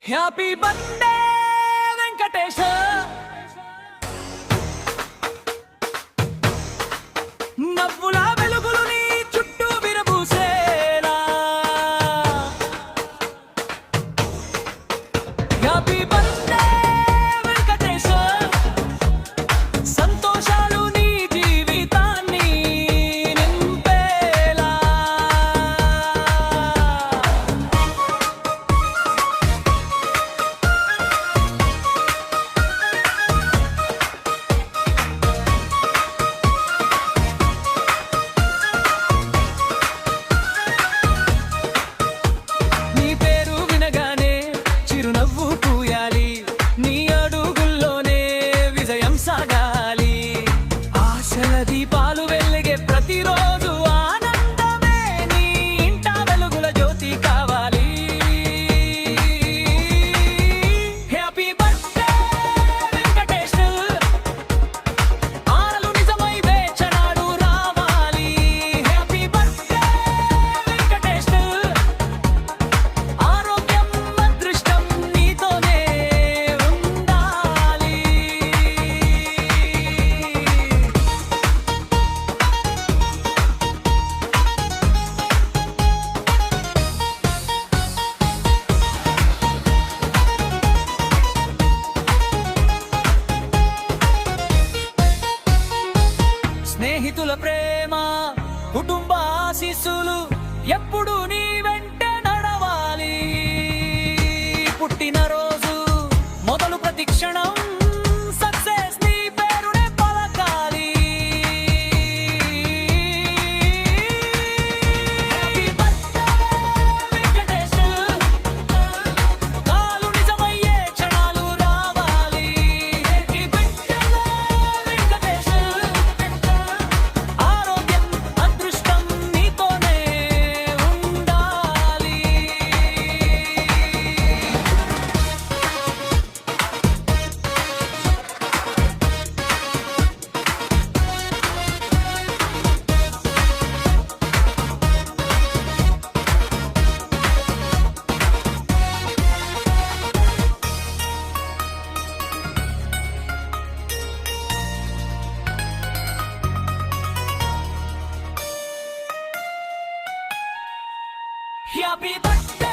happy birthday Venkatesha నవ్వుల వెలుగులు నీ చుట్టూ విరబూసేలా హ్యాపీ బర్త్డే వెంకటేశ సంతోషాలు నీ జీవితాన్ని నింపేలా నీ పేరు వినగానే చిరునవ్వు పూయాలి నీ అడుగుల్లోనే విజయం సాగాలి ఆశల దీపాలు వెలిగే ప్రతిరోజు ఆనందమే నీ ఇంట వెలుగుల జ్యోతి కావాలి హ్యాపీ బర్త్డే వెంకటేష్ ఆరలు నిజమై వేచనాడు రావాలి హ్యాపీ బర్త్డే వెంకటేష్ ఆరోగ్యం అదృష్టం నీతోనే ఉండాలి స్నేహితుల ప్రేమ కుటుంబ ఆశీస్సులు ఎప్పుడు నీ వెంట నడవాలి పుట్టినరోజు మొదలు ప్రతి క్షణం సక్సెస్ నీ పేరునే పలకాలి హ్యాపీ బర్త్డే వెంకటేష్ కాలు నిజమయ్యే క్షణాలు రావాలి హ్యాపీ బర్త్డే వెంకటేష్ ఆరోగ్యం అదృష్టం నీతోనే ఉండాలి హ్యాపీ బర్త్డే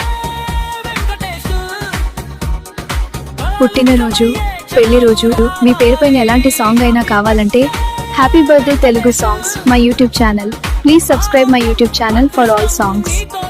వెంకటేష్ పుట్టినరోజు పెళ్లి రోజు మీ పేరుపైన ఎలాంటి సాంగ్ అయినా కావాలంటే happy birthday Telugu songs my YouTube channel please subscribe my YouTube channel for all songs నీతో